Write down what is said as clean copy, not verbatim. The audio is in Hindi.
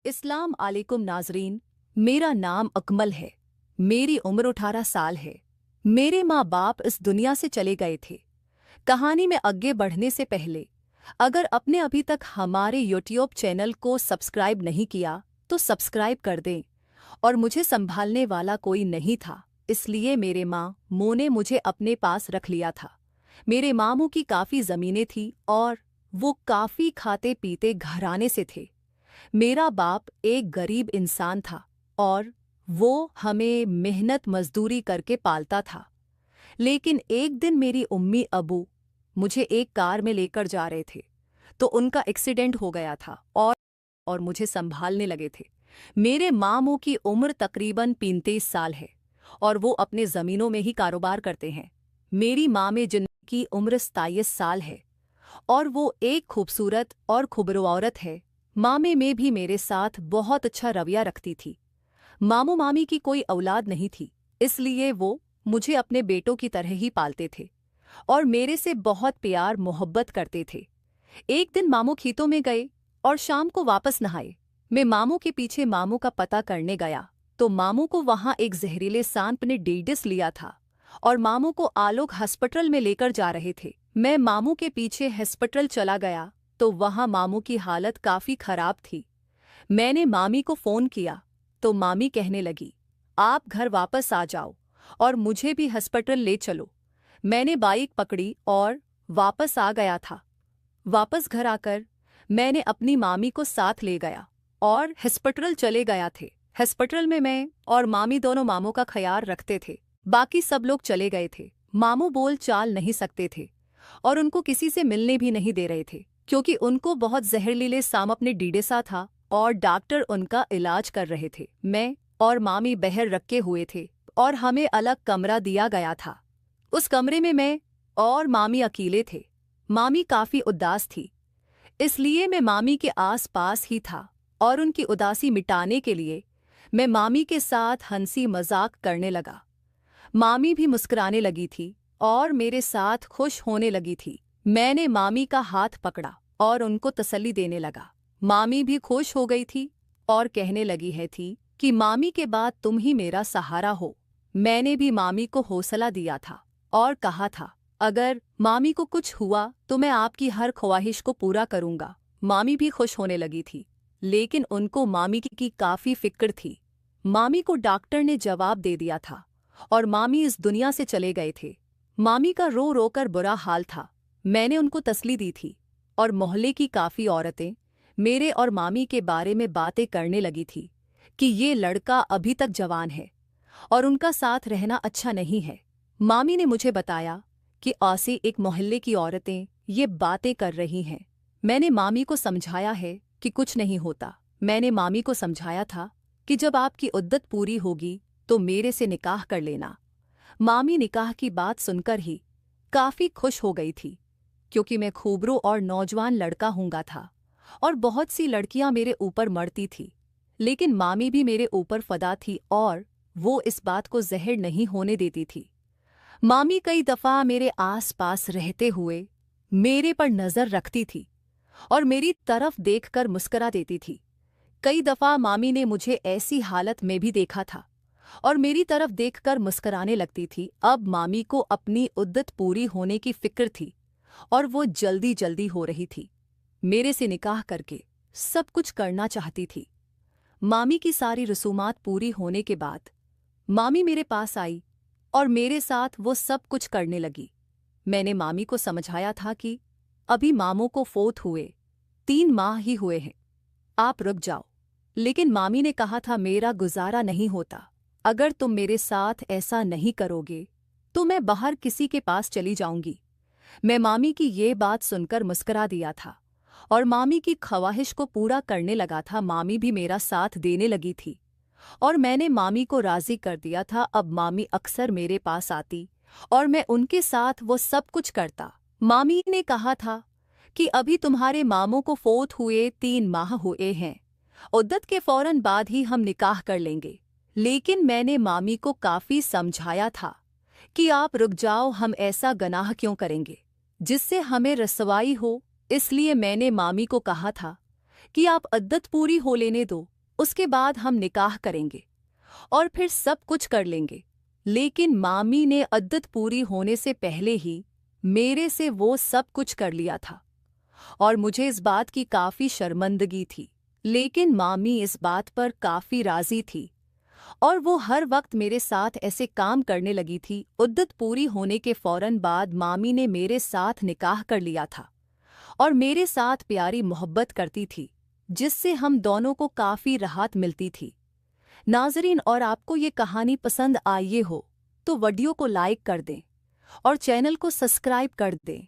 इस्लाम आलेकुम नाजरीन। मेरा नाम अकमल है। मेरी उम्र 18 साल है। मेरे माँ बाप इस दुनिया से चले गए थे। कहानी में आगे बढ़ने से पहले अगर आपने अभी तक हमारे यूट्यूब चैनल को सब्सक्राइब नहीं किया तो सब्सक्राइब कर दें। और मुझे संभालने वाला कोई नहीं था, इसलिए मेरे माँ ने मुझे अपने पास रख लिया था। मेरे मामू की काफ़ी ज़मीनें थी और वो काफ़ी खाते पीते घराने से थे। मेरा बाप एक गरीब इंसान था और वो हमें मेहनत मजदूरी करके पालता था। लेकिन एक दिन मेरी उम्मी अबू मुझे एक कार में लेकर जा रहे थे तो उनका एक्सीडेंट हो गया था और मुझे संभालने लगे थे। मेरे मामू की उम्र तकरीबन 35 साल है और वो अपने ज़मीनों में ही कारोबार करते हैं। मेरी माँ में जिनकी उम्र 27 साल है और वो एक खूबसूरत और खुबरू औरत है। मामे में भी मेरे साथ बहुत अच्छा रवैया रखती थी। मामू मामी की कोई औलाद नहीं थी, इसलिए वो मुझे अपने बेटों की तरह ही पालते थे और मेरे से बहुत प्यार मोहब्बत करते थे। एक दिन मामू खेतों में गए और शाम को वापस नहाए। मैं मामू के पीछे मामू का पता करने गया तो मामू को वहां एक जहरीले सांप ने डेडिस लिया था और मामू को आलोक हॉस्पिटल में लेकर जा रहे थे। मैं मामू के पीछे हॉस्पिटल चला गया तो वहां मामू की हालत काफी खराब थी। मैंने मामी को फोन किया तो मामी कहने लगी, आप घर वापस आ जाओ और मुझे भी हॉस्पिटल ले चलो। मैंने बाइक पकड़ी और वापस आ गया था। वापस घर आकर मैंने अपनी मामी को साथ ले गया और हॉस्पिटल चले गया थे। हॉस्पिटल में मैं और मामी दोनों मामू का ख्याल रखते थे। बाकी सब लोग चले गए थे। मामू बोल चाल नहीं सकते थे और उनको किसी से मिलने भी नहीं दे रहे थे क्योंकि उनको बहुत जहरीले सांप अपने डीडेसा था और डॉक्टर उनका इलाज कर रहे थे। मैं और मामी बहर रखे हुए थे और हमें अलग कमरा दिया गया था। उस कमरे में मैं और मामी अकेले थे। मामी काफी उदास थी, इसलिए मैं मामी के आसपास ही था और उनकी उदासी मिटाने के लिए मैं मामी के साथ हंसी मजाक करने लगा। मामी भी मुस्कुराने लगी थी और मेरे साथ खुश होने लगी थी। मैंने मामी का हाथ पकड़ा और उनको तसल्ली देने लगा। मामी भी खुश हो गई थी और कहने लगी थी कि मामी के बाद तुम ही मेरा सहारा हो। मैंने भी मामी को हौसला दिया था और कहा था, अगर मामी को कुछ हुआ तो मैं आपकी हर ख्वाहिश को पूरा करूंगा। मामी भी खुश होने लगी थी, लेकिन उनको मामी की काफी फिक्र थी। मामी को डॉक्टर ने जवाब दे दिया था और मामी इस दुनिया से चले गए थे। मामी का रो रो कर बुरा हाल था। मैंने उनको तसल्ली दी थी और मोहल्ले की काफ़ी औरतें मेरे और मामी के बारे में बातें करने लगी थी कि ये लड़का अभी तक जवान है और उनका साथ रहना अच्छा नहीं है। मामी ने मुझे बताया कि ऐसे एक मोहल्ले की औरतें ये बातें कर रही हैं। मैंने मामी को समझाया है कि कुछ नहीं होता। मैंने मामी को समझाया था कि जब आपकी उद्दत पूरी होगी तो मेरे से निकाह कर लेना। मामी निकाह की बात सुनकर ही काफ़ी खुश हो गई थी क्योंकि मैं खूबरू और नौजवान लड़का हूँगा था और बहुत सी लड़कियां मेरे ऊपर मरती थी, लेकिन मामी भी मेरे ऊपर फदा थी और वो इस बात को ज़हर नहीं होने देती थी। मामी कई दफ़ा मेरे आसपास रहते हुए मेरे पर नज़र रखती थी और मेरी तरफ देखकर मुस्करा देती थी। कई दफ़ा मामी ने मुझे ऐसी हालत में भी देखा था और मेरी तरफ देखकर मुस्कराने लगती थी। अब मामी को अपनी उद्दत पूरी होने की फिक्र थी और वो जल्दी जल्दी हो रही थी। मेरे से निकाह करके सब कुछ करना चाहती थी। मामी की सारी रसूमात पूरी होने के बाद मामी मेरे पास आई और मेरे साथ वो सब कुछ करने लगी। मैंने मामी को समझाया था कि अभी मामू को फोत हुए 3 माह ही हुए हैं, आप रुक जाओ। लेकिन मामी ने कहा था, मेरा गुजारा नहीं होता। अगर तुम मेरे साथ ऐसा नहीं करोगे तो मैं बाहर किसी के पास चली जाऊंगी। मैं मामी की ये बात सुनकर मुस्करा दिया था और मामी की ख्वाहिश को पूरा करने लगा था। मामी भी मेरा साथ देने लगी थी और मैंने मामी को राज़ी कर दिया था। अब मामी अक्सर मेरे पास आती और मैं उनके साथ वो सब कुछ करता। मामी ने कहा था कि अभी तुम्हारे मामू को फोत हुए 3 माह हुए हैं, उद्दत के फौरन बाद ही हम निकाह कर लेंगे। लेकिन मैंने मामी को काफ़ी समझाया था कि आप रुक जाओ, हम ऐसा गनाह क्यों करेंगे जिससे हमें रसवाई हो। इसलिए मैंने मामी को कहा था कि आप उद्दत पूरी हो लेने दो, उसके बाद हम निकाह करेंगे और फिर सब कुछ कर लेंगे। लेकिन मामी ने अद्दत पूरी होने से पहले ही मेरे से वो सब कुछ कर लिया था और मुझे इस बात की काफ़ी शर्मिंदगी थी। लेकिन मामी इस बात पर काफ़ी राज़ी थी और वो हर वक्त मेरे साथ ऐसे काम करने लगी थी। उद्दत पूरी होने के फ़ौरन बाद मामी ने मेरे साथ निकाह कर लिया था और मेरे साथ प्यारी मोहब्बत करती थी, जिससे हम दोनों को काफ़ी राहत मिलती थी। नाज़रीन, और आपको ये कहानी पसंद आई हो तो वीडियो को लाइक कर दें और चैनल को सब्सक्राइब कर दें।